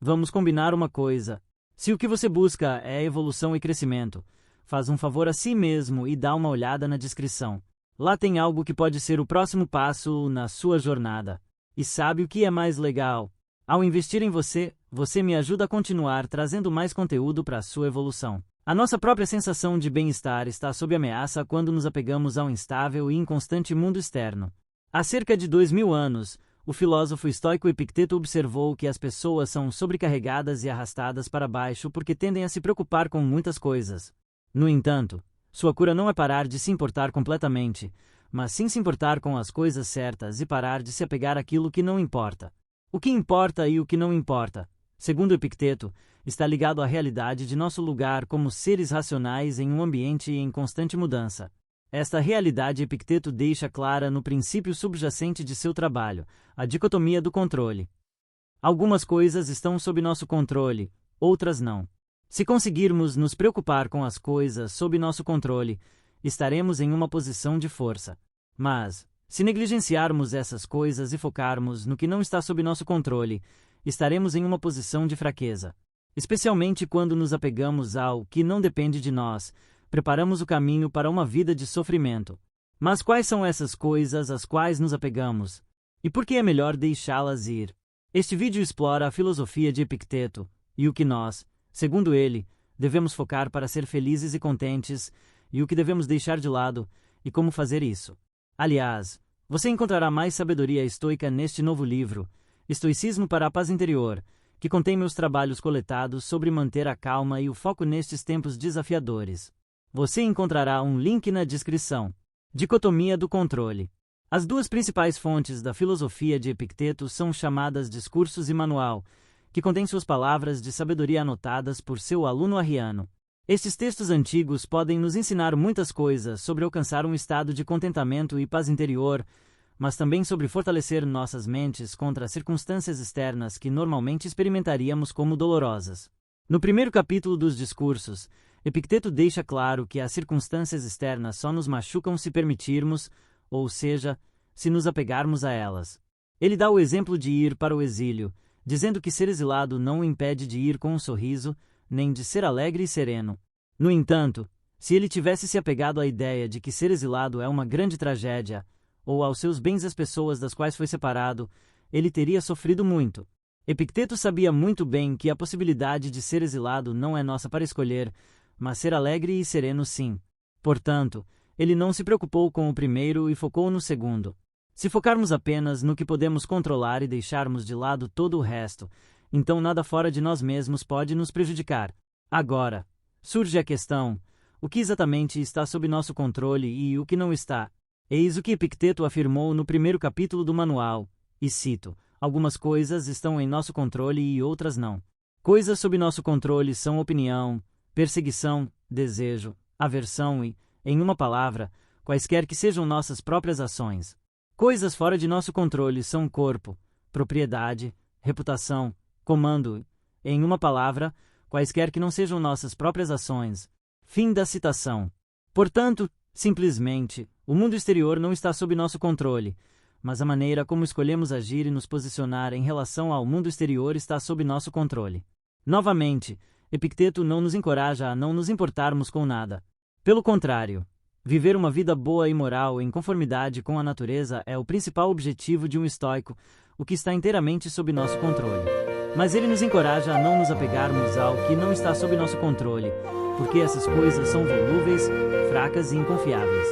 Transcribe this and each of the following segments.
Vamos combinar uma coisa. Se o que você busca é evolução e crescimento, faz um favor a si mesmo e dá uma olhada na descrição. Lá tem algo que pode ser o próximo passo na sua jornada. E sabe o que é mais legal? Ao investir em você, você me ajuda a continuar trazendo mais conteúdo para a sua evolução. A nossa própria sensação de bem-estar está sob ameaça quando nos apegamos ao instável e inconstante mundo externo. Há cerca de 2000 anos, o filósofo estoico Epicteto observou que as pessoas são sobrecarregadas e arrastadas para baixo porque tendem a se preocupar com muitas coisas. No entanto, sua cura não é parar de se importar completamente, mas sim se importar com as coisas certas e parar de se apegar àquilo que não importa. O que importa e o que não importa, segundo Epicteto, está ligado à realidade de nosso lugar como seres racionais em um ambiente em constante mudança. Esta realidade Epicteto deixa clara no princípio subjacente de seu trabalho, a dicotomia do controle. Algumas coisas estão sob nosso controle, outras não. Se conseguirmos nos preocupar com as coisas sob nosso controle, estaremos em uma posição de força. Mas, se negligenciarmos essas coisas e focarmos no que não está sob nosso controle, estaremos em uma posição de fraqueza. Especialmente quando nos apegamos ao que não depende de nós, preparamos o caminho para uma vida de sofrimento. Mas quais são essas coisas às quais nos apegamos? E por que é melhor deixá-las ir? Este vídeo explora a filosofia de Epicteto e o que nós, segundo ele, devemos focar para ser felizes e contentes, e o que devemos deixar de lado, e como fazer isso. Aliás, você encontrará mais sabedoria estoica neste novo livro, Estoicismo para a Paz Interior, que contém meus trabalhos coletados sobre manter a calma e o foco nestes tempos desafiadores. Você encontrará um link na descrição. Dicotomia do controle. As duas principais fontes da filosofia de Epicteto são chamadas Discursos e Manual, que contém suas palavras de sabedoria anotadas por seu aluno Arriano. Estes textos antigos podem nos ensinar muitas coisas sobre alcançar um estado de contentamento e paz interior, mas também sobre fortalecer nossas mentes contra as circunstâncias externas que normalmente experimentaríamos como dolorosas. No primeiro capítulo dos Discursos, Epicteto deixa claro que as circunstâncias externas só nos machucam se permitirmos, ou seja, se nos apegarmos a elas. Ele dá o exemplo de ir para o exílio, dizendo que ser exilado não o impede de ir com um sorriso, nem de ser alegre e sereno. No entanto, se ele tivesse se apegado à ideia de que ser exilado é uma grande tragédia, ou aos seus bens e às pessoas das quais foi separado, ele teria sofrido muito. Epicteto sabia muito bem que a possibilidade de ser exilado não é nossa para escolher, mas ser alegre e sereno sim. Portanto, ele não se preocupou com o primeiro e focou no segundo. Se focarmos apenas no que podemos controlar e deixarmos de lado todo o resto, então nada fora de nós mesmos pode nos prejudicar. Agora, surge a questão: o que exatamente está sob nosso controle e o que não está? Eis o que Epicteto afirmou no primeiro capítulo do manual, e cito: algumas coisas estão em nosso controle e outras não. Coisas sob nosso controle são opinião, perseguição, desejo, aversão e, em uma palavra, quaisquer que sejam nossas próprias ações. Coisas fora de nosso controle são corpo, propriedade, reputação, comando, e, em uma palavra, quaisquer que não sejam nossas próprias ações. Fim da citação. Portanto, simplesmente, o mundo exterior não está sob nosso controle, mas a maneira como escolhemos agir e nos posicionar em relação ao mundo exterior está sob nosso controle. Novamente, Epicteto não nos encoraja a não nos importarmos com nada. Pelo contrário, viver uma vida boa e moral em conformidade com a natureza é o principal objetivo de um estoico, o que está inteiramente sob nosso controle. Mas ele nos encoraja a não nos apegarmos ao que não está sob nosso controle, porque essas coisas são volúveis, fracas e inconfiáveis.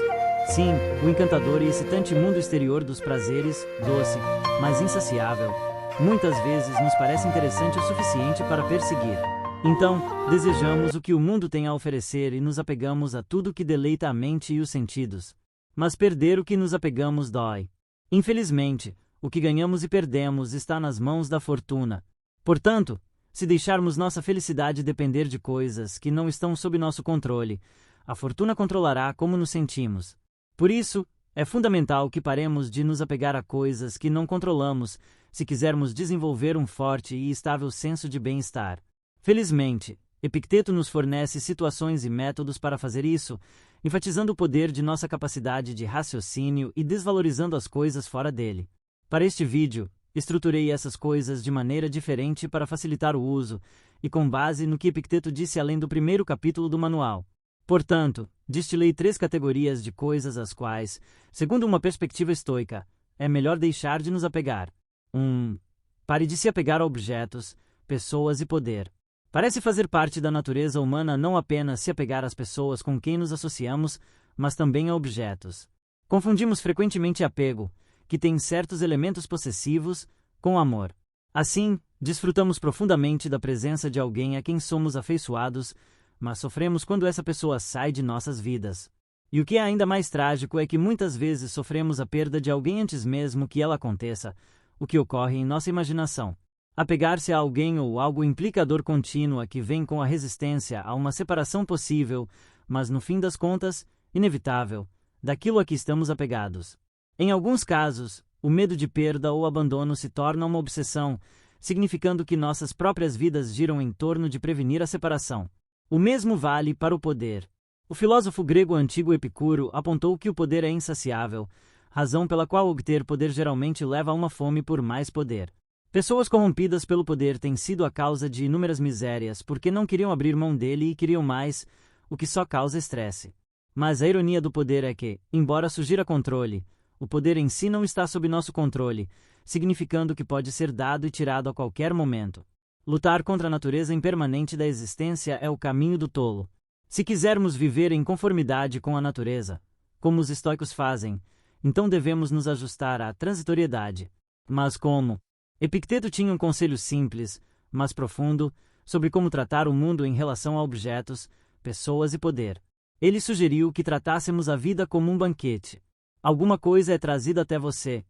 Sim, o encantador e excitante mundo exterior dos prazeres, doce, mas insaciável, muitas vezes nos parece interessante o suficiente para perseguir. Então, desejamos o que o mundo tem a oferecer e nos apegamos a tudo que deleita a mente e os sentidos. Mas perder o que nos apegamos dói. Infelizmente, o que ganhamos e perdemos está nas mãos da fortuna. Portanto, se deixarmos nossa felicidade depender de coisas que não estão sob nosso controle, a fortuna controlará como nos sentimos. Por isso, é fundamental que paremos de nos apegar a coisas que não controlamos se quisermos desenvolver um forte e estável senso de bem-estar. Felizmente, Epicteto nos fornece situações e métodos para fazer isso, enfatizando o poder de nossa capacidade de raciocínio e desvalorizando as coisas fora dele. Para este vídeo, Estruturei essas coisas de maneira diferente para facilitar o uso, e com base no que Epicteto disse além do primeiro capítulo do manual. Portanto, destilei 3 categorias de coisas às quais, segundo uma perspectiva estoica, é melhor deixar de nos apegar. 1. Pare de se apegar a objetos, pessoas e poder. Parece fazer parte da natureza humana não apenas se apegar às pessoas com quem nos associamos, mas também a objetos. Confundimos frequentemente apego, que tem certos elementos possessivos, com amor. Assim, desfrutamos profundamente da presença de alguém a quem somos afeiçoados, mas sofremos quando essa pessoa sai de nossas vidas. E o que é ainda mais trágico é que muitas vezes sofremos a perda de alguém antes mesmo que ela aconteça, o que ocorre em nossa imaginação. Apegar-se a alguém ou algo implica a dor contínua que vem com a resistência a uma separação possível, mas no fim das contas, inevitável, daquilo a que estamos apegados. Em alguns casos, o medo de perda ou abandono se torna uma obsessão, significando que nossas próprias vidas giram em torno de prevenir a separação. O mesmo vale para o poder. O filósofo grego antigo Epicuro apontou que o poder é insaciável, razão pela qual obter poder geralmente leva a uma fome por mais poder. Pessoas corrompidas pelo poder têm sido a causa de inúmeras misérias porque não queriam abrir mão dele e queriam mais, o que só causa estresse. Mas a ironia do poder é que, embora sugira controle, o poder em si não está sob nosso controle, significando que pode ser dado e tirado a qualquer momento. Lutar contra a natureza impermanente da existência é o caminho do tolo. Se quisermos viver em conformidade com a natureza, como os estoicos fazem, então devemos nos ajustar à transitoriedade. Mas como? Epicteto tinha um conselho simples, mas profundo, sobre como tratar o mundo em relação a objetos, pessoas e poder. Ele sugeriu que tratássemos a vida como um banquete. Alguma coisa é trazida até você.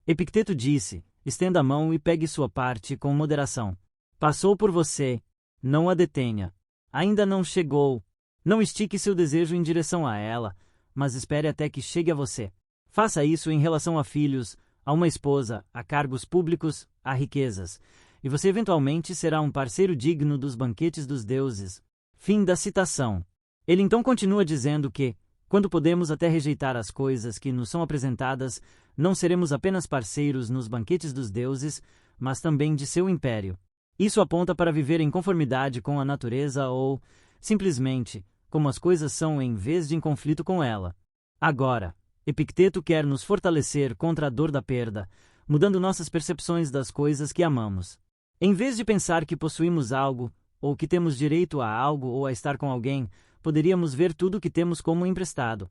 Epicteto disse: estenda a mão e pegue sua parte com moderação. Passou por você, não a detenha. Ainda não chegou. Não estique seu desejo em direção a ela, mas espere até que chegue a você. Faça isso em relação a filhos, a uma esposa, a cargos públicos, a riquezas, e você eventualmente será um parceiro digno dos banquetes dos deuses. Fim da citação. Ele então continua dizendo que, quando podemos até rejeitar as coisas que nos são apresentadas, não seremos apenas parceiros nos banquetes dos deuses, mas também de seu império. Isso aponta para viver em conformidade com a natureza ou, simplesmente, como as coisas são em vez de em conflito com ela. Agora, Epicteto quer nos fortalecer contra a dor da perda, mudando nossas percepções das coisas que amamos. Em vez de pensar que possuímos algo, ou que temos direito a algo ou a estar com alguém, poderíamos ver tudo o que temos como emprestado.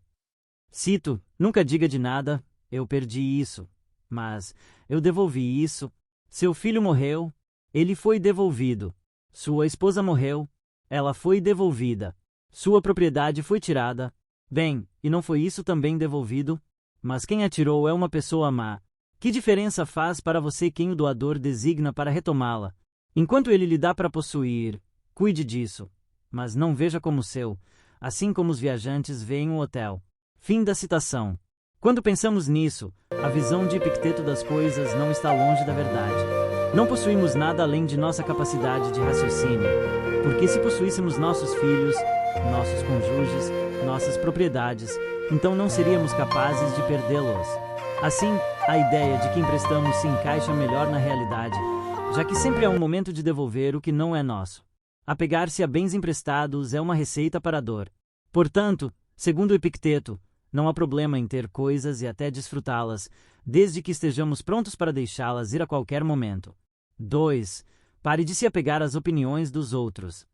Cito: nunca diga de nada, eu perdi isso, mas eu devolvi isso. Seu filho morreu, ele foi devolvido. Sua esposa morreu, ela foi devolvida. Sua propriedade foi tirada. Bem, e não foi isso também devolvido? Mas quem atirou é uma pessoa má. Que diferença faz para você quem o doador designa para retomá-la? Enquanto ele lhe dá para possuir, cuide disso, mas não veja como seu, assim como os viajantes veem um hotel. Fim da citação. Quando pensamos nisso, a visão de Epicteto das coisas não está longe da verdade. Não possuímos nada além de nossa capacidade de raciocínio, porque se possuíssemos nossos filhos, nossos cônjuges, nossas propriedades, então não seríamos capazes de perdê-los. Assim, a ideia de que emprestamos se encaixa melhor na realidade, já que sempre há um momento de devolver o que não é nosso. Apegar-se a bens emprestados é uma receita para a dor. Portanto, segundo Epicteto, não há problema em ter coisas e até desfrutá-las, desde que estejamos prontos para deixá-las ir a qualquer momento. 2. Pare de se apegar às opiniões dos outros.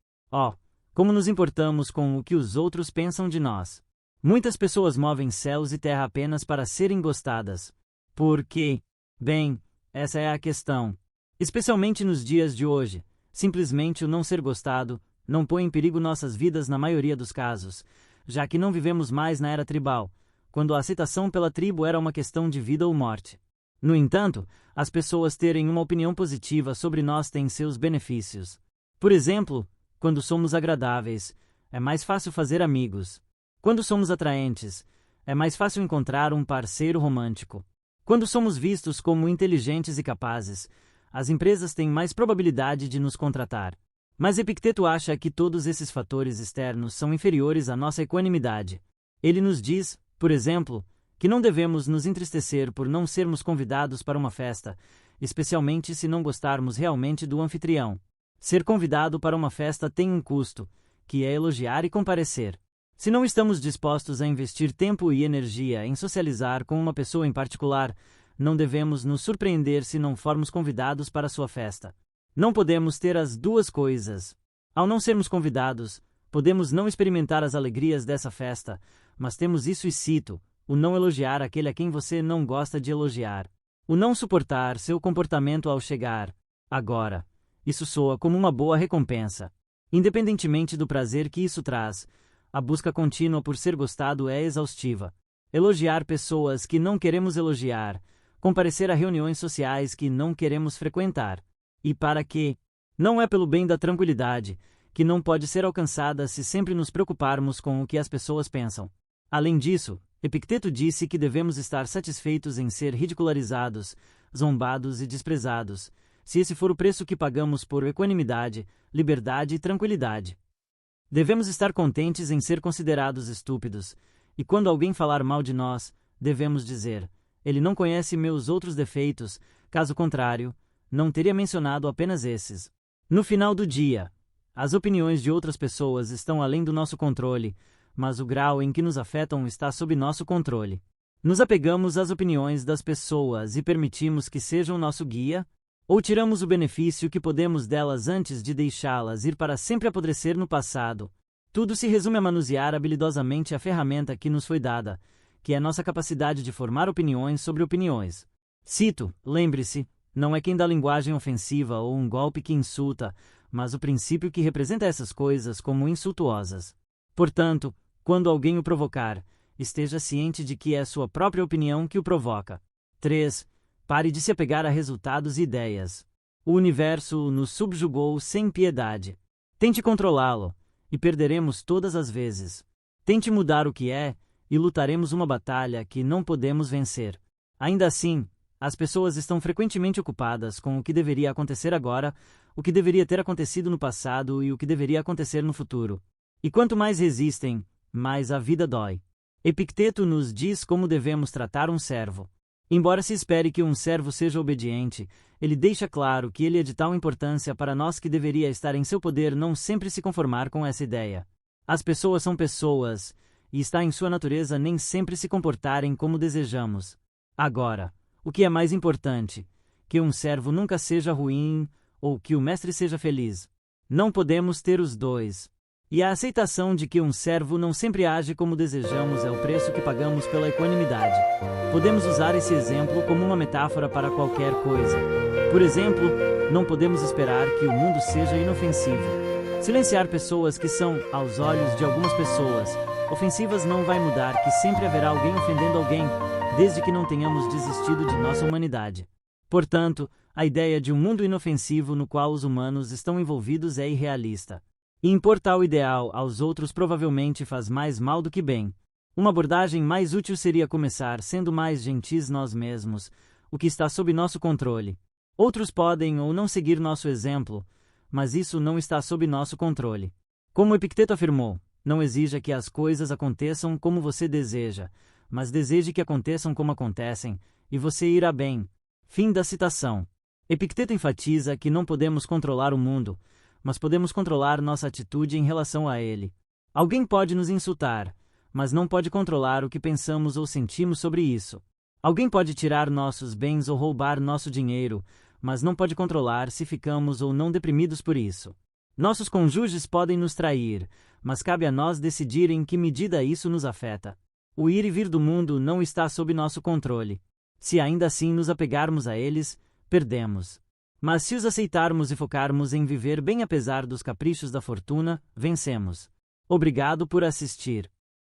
Como nos importamos com o que os outros pensam de nós. Muitas pessoas movem céus e terra apenas para serem gostadas. Por quê? Bem, essa é a questão. Especialmente nos dias de hoje, simplesmente o não ser gostado não põe em perigo nossas vidas na maioria dos casos, já que não vivemos mais na era tribal, quando a aceitação pela tribo era uma questão de vida ou morte. No entanto, as pessoas terem uma opinião positiva sobre nós tem seus benefícios. Por exemplo, quando somos agradáveis, é mais fácil fazer amigos. Quando somos atraentes, é mais fácil encontrar um parceiro romântico. Quando somos vistos como inteligentes e capazes, as empresas têm mais probabilidade de nos contratar. Mas Epicteto acha que todos esses fatores externos são inferiores à nossa equanimidade. Ele nos diz, por exemplo, que não devemos nos entristecer por não sermos convidados para uma festa, especialmente se não gostarmos realmente do anfitrião. Ser convidado para uma festa tem um custo, que é elogiar e comparecer. Se não estamos dispostos a investir tempo e energia em socializar com uma pessoa em particular, não devemos nos surpreender se não formos convidados para sua festa. Não podemos ter as duas coisas. Ao não sermos convidados, podemos não experimentar as alegrias dessa festa, mas temos isso e cito, o não elogiar aquele a quem você não gosta de elogiar. O não suportar seu comportamento ao chegar. Agora, isso soa como uma boa recompensa. Independentemente do prazer que isso traz, a busca contínua por ser gostado é exaustiva. Elogiar pessoas que não queremos elogiar, comparecer a reuniões sociais que não queremos frequentar. E para quê? Não é pelo bem da tranquilidade, que não pode ser alcançada se sempre nos preocuparmos com o que as pessoas pensam. Além disso, Epicteto disse que devemos estar satisfeitos em ser ridicularizados, zombados e desprezados, se esse for o preço que pagamos por equanimidade, liberdade e tranquilidade. Devemos estar contentes em ser considerados estúpidos, e quando alguém falar mal de nós, devemos dizer: ele não conhece meus outros defeitos, caso contrário, não teria mencionado apenas esses. No final do dia, as opiniões de outras pessoas estão além do nosso controle, mas o grau em que nos afetam está sob nosso controle. Nos apegamos às opiniões das pessoas e permitimos que sejam nosso guia, ou tiramos o benefício que podemos delas antes de deixá-las ir para sempre apodrecer no passado. Tudo se resume a manusear habilidosamente a ferramenta que nos foi dada, que é nossa capacidade de formar opiniões sobre opiniões. Cito, lembre-se, não é quem dá linguagem ofensiva ou um golpe que insulta, mas o princípio que representa essas coisas como insultuosas. Portanto, quando alguém o provocar, esteja ciente de que é sua própria opinião que o provoca. 3. Pare de se apegar a resultados e ideias. O universo nos subjugou sem piedade. Tente controlá-lo, e perderemos todas as vezes. Tente mudar o que é, e lutaremos uma batalha que não podemos vencer. Ainda assim, as pessoas estão frequentemente ocupadas com o que deveria acontecer agora, o que deveria ter acontecido no passado e o que deveria acontecer no futuro. E quanto mais resistem, mais a vida dói. Epicteto nos diz como devemos tratar um servo. Embora se espere que um servo seja obediente, ele deixa claro que ele é de tal importância para nós que deveria estar em seu poder não sempre se conformar com essa ideia. As pessoas são pessoas, e está em sua natureza nem sempre se comportarem como desejamos. Agora, o que é mais importante? Que um servo nunca seja ruim, ou que o mestre seja feliz. Não podemos ter os dois. E a aceitação de que um servo não sempre age como desejamos é o preço que pagamos pela equanimidade. Podemos usar esse exemplo como uma metáfora para qualquer coisa. Por exemplo, não podemos esperar que o mundo seja inofensivo. Silenciar pessoas que são, aos olhos de algumas pessoas, ofensivas não vai mudar que sempre haverá alguém ofendendo alguém, desde que não tenhamos desistido de nossa humanidade. Portanto, a ideia de um mundo inofensivo no qual os humanos estão envolvidos é irrealista. E impor tal ideal aos outros provavelmente faz mais mal do que bem. Uma abordagem mais útil seria começar sendo mais gentis nós mesmos, o que está sob nosso controle. Outros podem ou não seguir nosso exemplo, mas isso não está sob nosso controle. Como Epicteto afirmou, não exija que as coisas aconteçam como você deseja, mas deseje que aconteçam como acontecem, e você irá bem. Fim da citação. Epicteto enfatiza que não podemos controlar o mundo, mas podemos controlar nossa atitude em relação a ele. Alguém pode nos insultar, mas não pode controlar o que pensamos ou sentimos sobre isso. Alguém pode tirar nossos bens ou roubar nosso dinheiro, mas não pode controlar se ficamos ou não deprimidos por isso. Nossos cônjuges podem nos trair, mas cabe a nós decidir em que medida isso nos afeta. O ir e vir do mundo não está sob nosso controle. Se ainda assim nos apegarmos a eles, perdemos. Mas se os aceitarmos e focarmos em viver bem apesar dos caprichos da fortuna, vencemos. Obrigado por assistir.